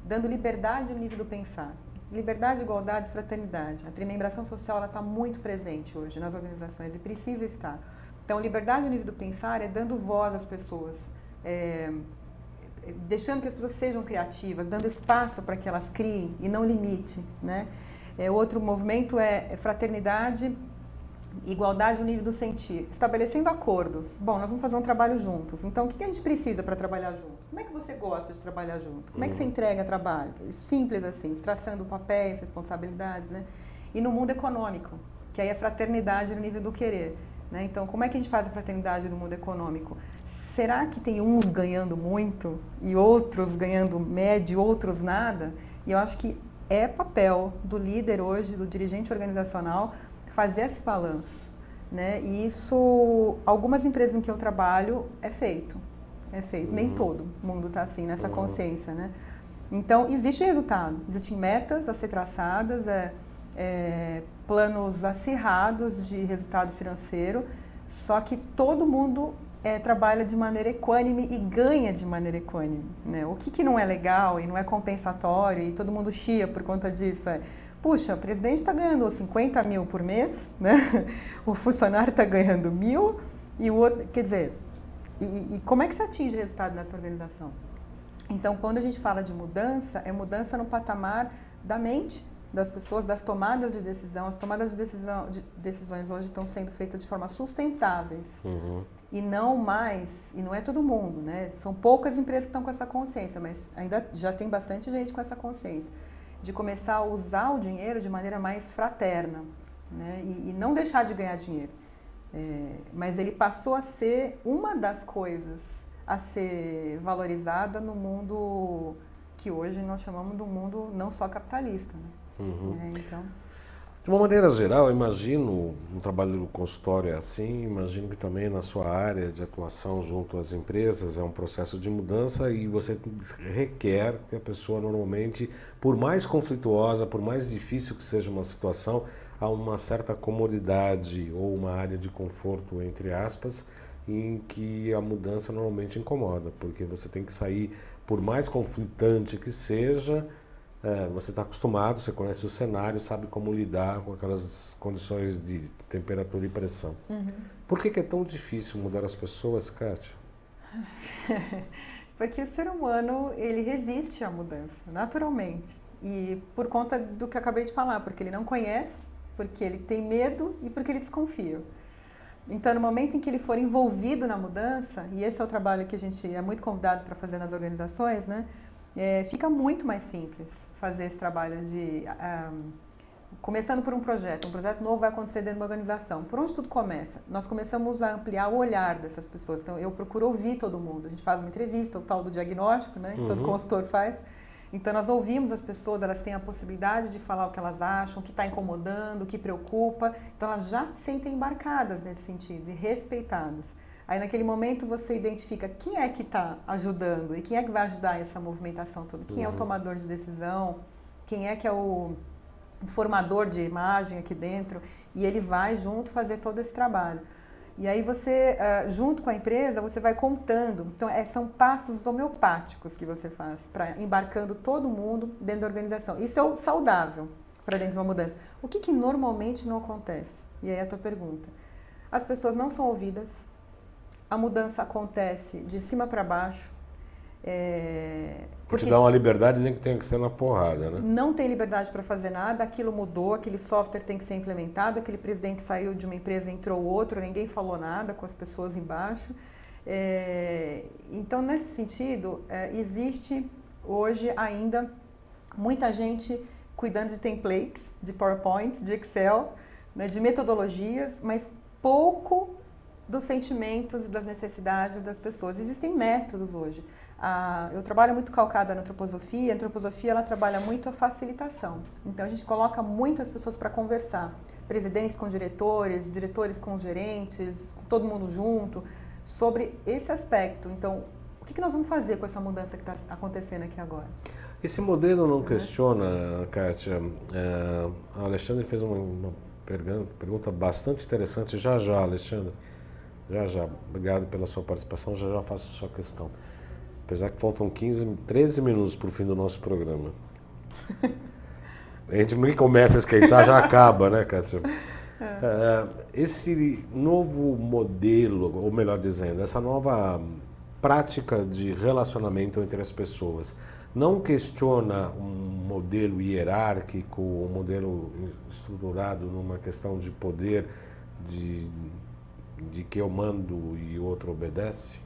Dando liberdade no nível do pensar. liberdade, igualdade, fraternidade. A trimembração social está muito presente hoje nas organizações e precisa estar. Então, liberdade no nível do pensar é dando voz às pessoas, deixando que as pessoas sejam criativas, dando espaço para que elas criem e não limite, né? Outro movimento é fraternidade, igualdade no nível do sentir, estabelecendo acordos. Bom, nós vamos fazer um trabalho juntos, então o que a gente precisa para trabalhar junto? Como é que você gosta de trabalhar junto? Como é que você entrega trabalho? Simples assim, traçando papéis, responsabilidades, né? E no mundo econômico, que aí é fraternidade no nível do querer. Né? Então, como é que a gente faz a fraternidade no mundo econômico? Será que tem uns ganhando muito e outros ganhando médio, outros nada? E eu acho que é papel do líder hoje, do dirigente organizacional, fazer esse balanço. Né? E isso, algumas empresas em que eu trabalho, é feito. Nem todo mundo está assim, nessa consciência. Né? Então, existe resultado, existem metas a ser traçadas, planos acirrados de resultado financeiro, só que todo mundo trabalha de maneira equânime e ganha de maneira equânime. Né? O que não é legal e não é compensatório e todo mundo chia por conta disso puxa, o presidente está ganhando 50 mil por mês, né? O funcionário está ganhando 1.000 e o outro, quer dizer, e como é que se atinge resultado nessa organização? Então, quando a gente fala de mudança, é mudança no patamar da mente das pessoas, das tomadas de decisão. As tomadas de decisões hoje estão sendo feitas de forma sustentáveis. E não mais, e não é todo mundo, né? São poucas empresas que estão com essa consciência, mas ainda já tem bastante gente com essa consciência, de começar a usar o dinheiro de maneira mais fraterna, né? E não deixar de ganhar dinheiro. Mas ele passou a ser uma das coisas a ser valorizada no mundo que hoje nós chamamos de um mundo não só capitalista, né? Então... De uma maneira geral, eu imagino um trabalho no consultório assim, imagino que também na sua área de atuação junto às empresas é um processo de mudança e você requer que a pessoa normalmente, por mais conflituosa, por mais difícil que seja uma situação, há uma certa comodidade ou uma área de conforto, entre aspas, em que a mudança normalmente incomoda, porque você tem que sair, por mais conflitante que seja, você está acostumado, você conhece o cenário, sabe como lidar com aquelas condições de temperatura e pressão. Por que é tão difícil mudar as pessoas, Kátia? Porque o ser humano, ele resiste à mudança, naturalmente. E por conta do que eu acabei de falar, porque ele não conhece, porque ele tem medo e porque ele desconfia. Então, no momento em que ele for envolvido na mudança, e esse é o trabalho que a gente é muito convidado para fazer nas organizações, né? Fica muito mais simples fazer esse trabalho de... começando por um projeto novo vai acontecer dentro de uma organização. Por onde tudo começa? Nós começamos a ampliar o olhar dessas pessoas. Então, eu procuro ouvir todo mundo. A gente faz uma entrevista, o tal do diagnóstico, né? Que todo consultor faz. Então, nós ouvimos as pessoas, elas têm a possibilidade de falar o que elas acham, o que está incomodando, o que preocupa. Então, elas já se sentem embarcadas nesse sentido e respeitadas. Aí, naquele momento, você identifica quem é que está ajudando e quem é que vai ajudar essa movimentação toda. Quem é o tomador de decisão, quem é que é o formador de imagem aqui dentro. E ele vai junto fazer todo esse trabalho. E aí você, junto com a empresa, você vai contando. Então, são passos homeopáticos que você faz, para embarcando todo mundo dentro da organização. Isso é o saudável para dentro de uma mudança. O que normalmente não acontece? E aí a tua pergunta. As pessoas não são ouvidas, a mudança acontece de cima para baixo. Porque dá uma liberdade nem que tenha que ser na porrada, né? Não tem liberdade para fazer nada, aquilo mudou, aquele software tem que ser implementado, aquele presidente saiu de uma empresa, entrou outro, ninguém falou nada com as pessoas embaixo. Então, nesse sentido, existe hoje ainda muita gente cuidando de templates, de PowerPoints, de Excel, né, de metodologias, mas pouco dos sentimentos e das necessidades das pessoas. Existem métodos hoje. Eu trabalho muito calcada na antroposofia. A antroposofia ela trabalha muito a facilitação. Então, a gente coloca muitas pessoas para conversar. Presidentes com diretores, diretores com gerentes, todo mundo junto, sobre esse aspecto. Então, o que nós vamos fazer com essa mudança que está acontecendo aqui agora? Esse modelo não questiona, Kátia. O Alexandre fez uma pergunta bastante interessante. Já, Alexandre. Já. Obrigado pela sua participação. Já faço a sua questão. Apesar que faltam 13 minutos para o fim do nosso programa. A gente nem começa a esquentar, já acaba, né, Kátia? Esse novo modelo, ou melhor dizendo, essa nova prática de relacionamento entre as pessoas, não questiona um modelo hierárquico, um modelo estruturado numa questão de poder, de que eu mando e o outro obedece?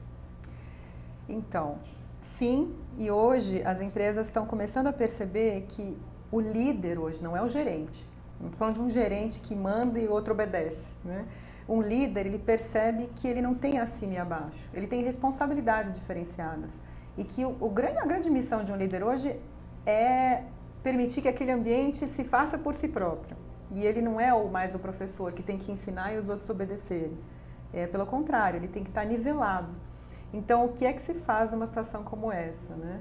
Então, sim, e hoje as empresas estão começando a perceber que o líder hoje não é o gerente. Não estou falando de um gerente que manda e o outro obedece, né? Um líder, ele percebe que ele não tem acima e abaixo, ele tem responsabilidades diferenciadas. E que a grande missão de um líder hoje é permitir que aquele ambiente se faça por si próprio. E ele não é mais o professor que tem que ensinar e os outros obedecerem. Pelo contrário, ele tem que estar nivelado. Então, o que é que se faz numa situação como essa, né?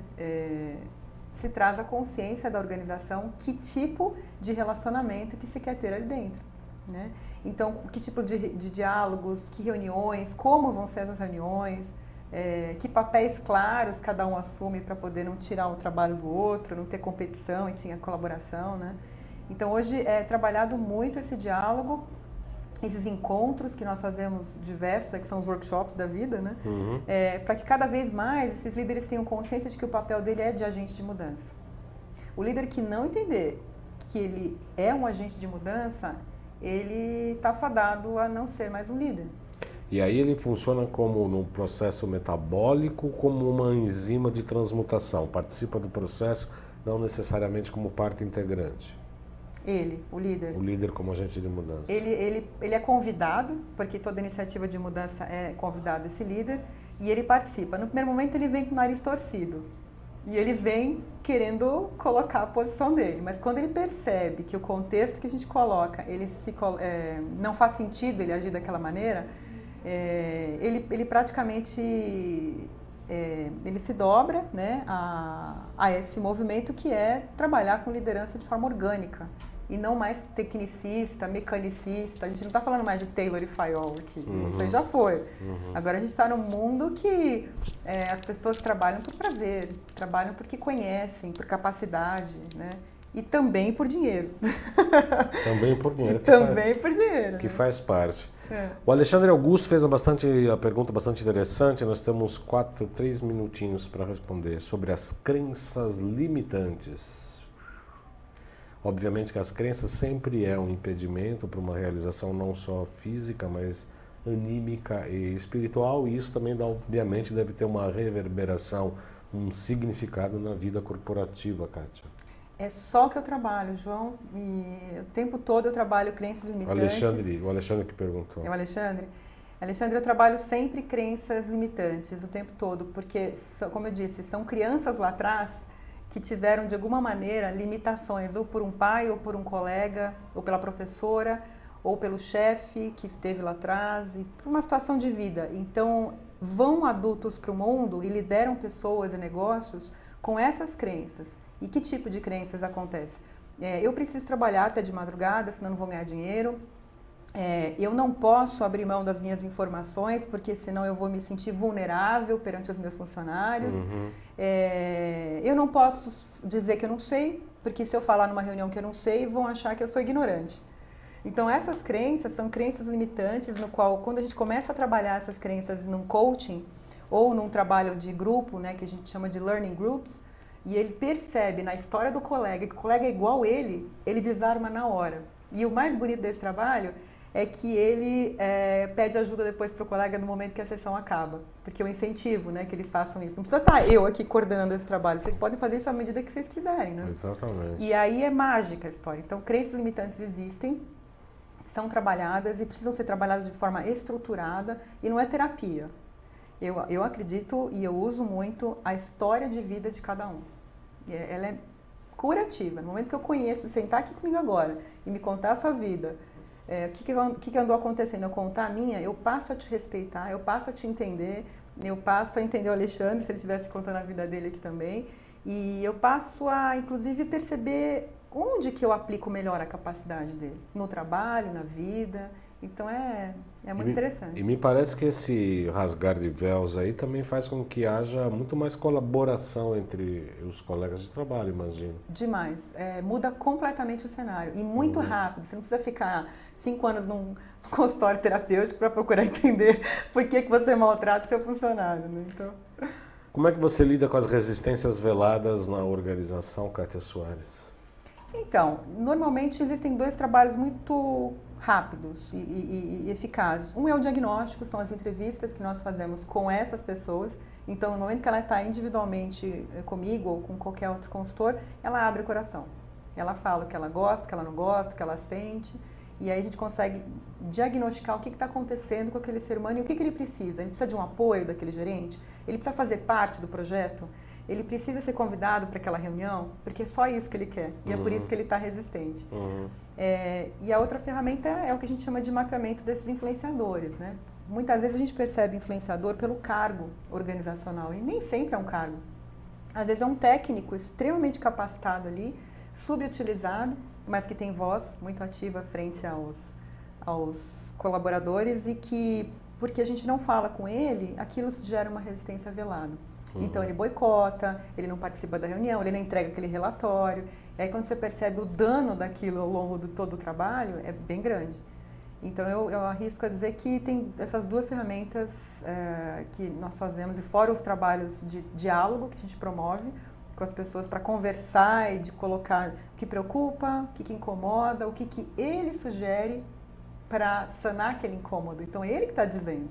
Se traz a consciência da organização que tipo de relacionamento que se quer ter ali dentro, né? Então, que tipos de diálogos, que reuniões, como vão ser essas reuniões, que papéis claros cada um assume para poder não tirar o trabalho do outro, não ter competição e tinha colaboração, né? Então, hoje é trabalhado muito esse diálogo, esses encontros que nós fazemos diversos, que são os workshops da vida, né? Uhum. Para que cada vez mais esses líderes tenham consciência de que o papel dele é de agente de mudança. O líder que não entender que ele é um agente de mudança, ele está fadado a não ser mais um líder. E aí ele funciona como num processo metabólico, como uma enzima de transmutação, participa do processo, não necessariamente como parte integrante. Ele, o líder. O líder como agente de mudança. Ele é convidado, porque toda iniciativa de mudança é convidado esse líder, e ele participa. No primeiro momento ele vem com o nariz torcido, e ele vem querendo colocar a posição dele, mas quando ele percebe que o contexto que a gente coloca, não faz sentido ele agir daquela maneira, ele praticamente ele se dobra, né, a esse movimento que é trabalhar com liderança de forma orgânica e não mais tecnicista, mecanicista. A gente não está falando mais de Taylor e Fayol aqui, isso aí já foi. Agora a gente está num mundo que as pessoas trabalham por prazer, trabalham porque conhecem, por capacidade, né? E também por dinheiro. Também por dinheiro. Também por dinheiro. Que faz parte. O Alexandre Augusto fez a pergunta bastante interessante. Nós temos 3 minutinhos para responder sobre as crenças limitantes. Obviamente que as crenças sempre é um impedimento para uma realização não só física, mas anímica e espiritual, e isso também obviamente deve ter uma reverberação, um significado na vida corporativa, Kátia. É só que eu trabalho, João, e o tempo todo eu trabalho crenças limitantes. O Alexandre que perguntou. É o Alexandre? Alexandre, eu trabalho sempre crenças limitantes o tempo todo, porque, como eu disse, são crianças lá atrás que tiveram, de alguma maneira, limitações, ou por um pai, ou por um colega, ou pela professora, ou pelo chefe que teve lá atrás, e por uma situação de vida. Então, vão adultos para o mundo e lideram pessoas e negócios com essas crenças. E que tipo de crenças acontece? Eu preciso trabalhar até de madrugada, senão não vou ganhar dinheiro. Eu não posso abrir mão das minhas informações, porque senão eu vou me sentir vulnerável perante os meus funcionários. Eu não posso dizer que eu não sei, porque se eu falar numa reunião que eu não sei, vão achar que eu sou ignorante. Então essas crenças são crenças limitantes, no qual quando a gente começa a trabalhar essas crenças num coaching ou num trabalho de grupo, né, que a gente chama de learning groups, e ele percebe na história do colega que o colega é igual ele desarma na hora. E o mais bonito desse trabalho é que ele pede ajuda depois para o colega no momento que a sessão acaba. Porque eu incentivo, né, que eles façam isso. Não precisa estar eu aqui coordenando esse trabalho. Vocês podem fazer isso à medida que vocês quiserem, né? Exatamente. E aí é mágica a história. Então, crenças limitantes existem, são trabalhadas e precisam ser trabalhadas de forma estruturada e não é terapia. Eu acredito e eu uso muito a história de vida de cada um. Ela é curativa. No momento que eu conheço, sentar aqui comigo agora e me contar a sua vida, o que andou acontecendo, eu contar a minha, eu passo a te respeitar, eu passo a te entender, eu passo a entender o Alexandre, se ele estivesse contando a vida dele aqui também, e eu passo a, inclusive, perceber onde que eu aplico melhor a capacidade dele, no trabalho, na vida, Então é muito interessante. E me parece que esse rasgar de véus aí também faz com que haja muito mais colaboração entre os colegas de trabalho, imagino. Demais. Muda completamente o cenário. E muito rápido. Você não precisa ficar 5 anos num consultório terapêutico para procurar entender por que você maltrata o seu funcionário. Né? Então... Como é que você lida com as resistências veladas na organização, Kátia Soares? Então, normalmente existem 2 trabalhos muito rápidos e eficazes. Um é o diagnóstico, são as entrevistas que nós fazemos com essas pessoas. Então, no momento que ela está individualmente comigo ou com qualquer outro consultor, ela abre o coração. Ela fala o que ela gosta, o que ela não gosta, o que ela sente. E aí a gente consegue diagnosticar o que está acontecendo com aquele ser humano e o que ele precisa. Ele precisa de um apoio daquele gerente? Ele precisa fazer parte do projeto? Ele precisa ser convidado para aquela reunião? Porque é só isso que ele quer. E é por isso que ele está resistente. E a outra ferramenta é o que a gente chama de mapeamento desses influenciadores, né? Muitas vezes a gente percebe influenciador pelo cargo organizacional. E nem sempre é um cargo. Às vezes é um técnico extremamente capacitado ali, subutilizado, mas que tem voz muito ativa frente aos colaboradores e que, porque a gente não fala com ele, aquilo gera uma resistência velada. Então ele boicota, ele não participa da reunião, ele não entrega aquele relatório. E aí quando você percebe o dano daquilo ao longo de todo o trabalho, é bem grande. Então eu arrisco a dizer que tem essas 2 ferramentas que nós fazemos, e fora os trabalhos de diálogo que a gente promove com as pessoas para conversar e de colocar o que preocupa, o que incomoda, o que ele sugere para sanar aquele incômodo. Então ele que está dizendo.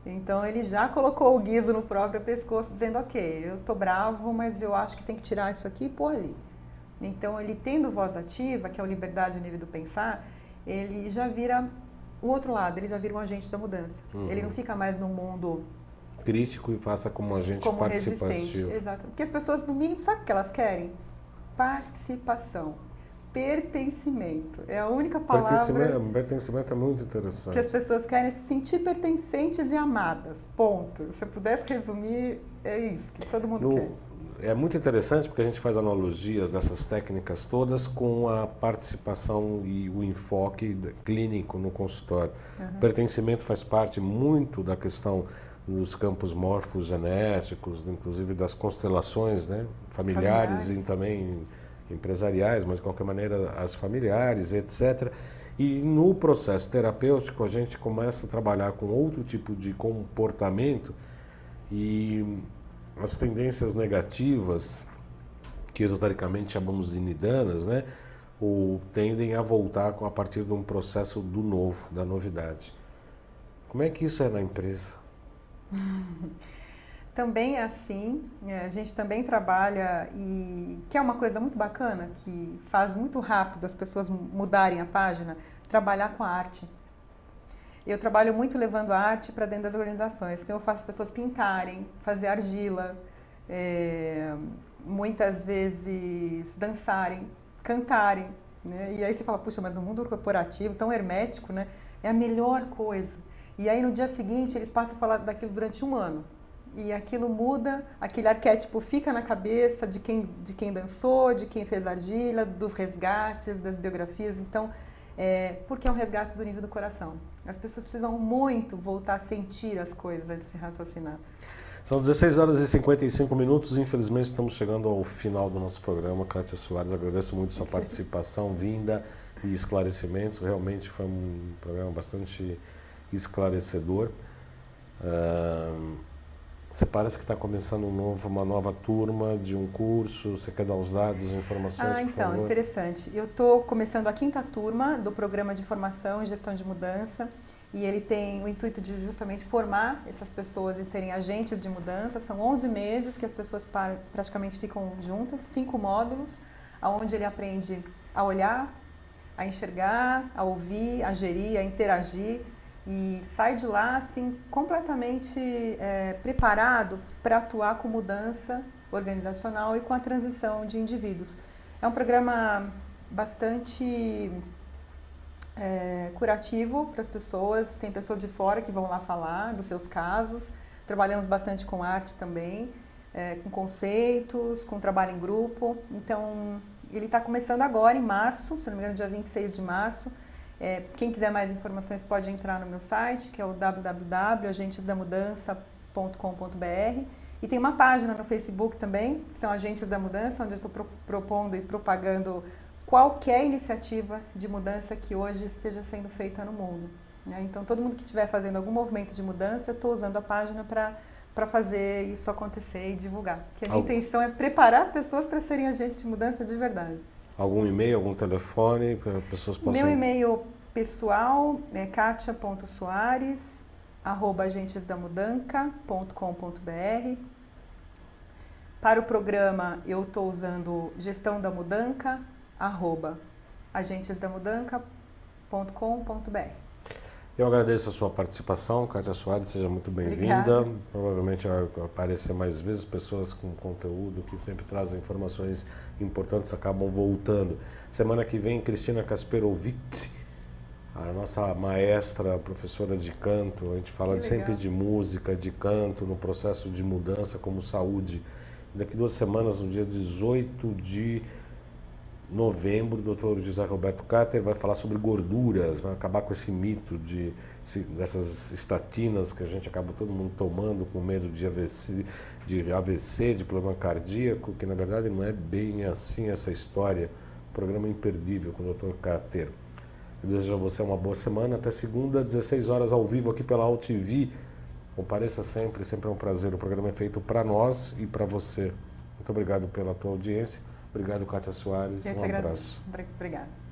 Então ele já colocou o guizo no próprio pescoço, dizendo, ok, eu estou bravo, mas eu acho que tem que tirar isso aqui e pôr ali. Então ele tendo voz ativa, que é a liberdade a nível do pensar, ele já vira o outro lado, ele já vira um agente da mudança. Ele não fica mais num mundo crítico e faça como agente participativo. Resistente. Exato. Porque as pessoas, no mínimo, sabe o que elas querem? Participação. Pertencimento. É a única palavra... Pertencimento é muito interessante. Que as pessoas querem se sentir pertencentes e amadas. Ponto. Se eu pudesse resumir, é isso que todo mundo quer. É muito interessante porque a gente faz analogias dessas técnicas todas com a participação e o enfoque clínico no consultório. Pertencimento faz parte muito da questão dos campos morfogenéticos, inclusive das constelações, né, familiares e também empresariais, mas de qualquer maneira as familiares, etc. E no processo terapêutico a gente começa a trabalhar com outro tipo de comportamento e as tendências negativas, que esotericamente chamamos de nidanas, né, tendem a voltar a partir de um processo do novo, da novidade. Como é que isso é na empresa? Também é assim, a gente também trabalha e que é uma coisa muito bacana, que faz muito rápido as pessoas mudarem a página, trabalhar com a arte. Eu trabalho muito levando a arte para dentro das organizações, então eu faço as pessoas pintarem, fazer argila, muitas vezes dançarem, cantarem, né? E aí você fala, puxa, mas no mundo corporativo tão hermético, né, é a melhor coisa. E aí no dia seguinte eles passam a falar daquilo durante 1 ano. E aquilo muda, aquele arquétipo fica na cabeça de quem dançou, de quem fez argila, dos resgates, das biografias. Então, porque é um resgate do nível do coração. As pessoas precisam muito voltar a sentir as coisas antes de raciocinar. São 16 horas e 55 minutos. Infelizmente estamos chegando ao final do nosso programa. Kátia Soares, agradeço muito sua participação, vinda e esclarecimentos. Realmente foi um programa bastante esclarecedor. Você parece que está começando uma nova turma de um curso. Você quer dar os dados, informações, por favor? Interessante. Eu estou começando a 5ª turma do programa de formação em gestão de mudança e ele tem o intuito de justamente formar essas pessoas e serem agentes de mudança. São 11 meses que as pessoas praticamente ficam juntas, 5 módulos, onde ele aprende a olhar, a enxergar, a ouvir, a gerir, a interagir. E sai de lá assim, completamente preparado para atuar com mudança organizacional e com a transição de indivíduos. É um programa bastante curativo para as pessoas, tem pessoas de fora que vão lá falar dos seus casos, trabalhamos bastante com arte também, com conceitos, com trabalho em grupo. Então, ele está começando agora em março, se não me engano, dia 26 de março, Quem quiser mais informações pode entrar no meu site, que é o www.agentesdamudança.com.br. E tem uma página no Facebook também, que são Agentes da Mudança, onde eu estou propondo e propagando qualquer iniciativa de mudança que hoje esteja sendo feita no mundo. Né? Então, todo mundo que estiver fazendo algum movimento de mudança, eu estou usando a página para fazer isso acontecer e divulgar. Porque a minha intenção é preparar as pessoas para serem agentes de mudança de verdade. Algum e-mail, algum telefone para as pessoas possam... Meu e-mail pessoal é katia.soares@agentesdamudanca.com.br. Para o programa, eu estou usando gestão da mudanca, @agentesdamudanca.com.br. Eu agradeço a sua participação, Katia Soares, seja muito bem-vinda. Provavelmente vai aparecer mais vezes, pessoas com conteúdo que sempre trazem informações importantes acabam voltando. Semana que vem, Cristina Kasperovic, a nossa maestra, professora de canto. A gente fala sempre de música, de canto, no processo de mudança como saúde. Daqui 2 semanas, no dia 18 de novembro, o Dr. José Roberto Cáter vai falar sobre gorduras, vai acabar com esse mito dessas estatinas que a gente acaba todo mundo tomando com medo de AVC, de problema cardíaco, que na verdade não é bem assim essa história. Programa imperdível com o Dr. Cáter. Eu desejo a você uma boa semana, até segunda, 16 horas ao vivo aqui pela AltV. Compareça sempre, sempre é um prazer. O programa é feito para nós e para você. Muito obrigado pela tua audiência. Obrigado, Katia Soares. Eu te agradeço. Obrigada.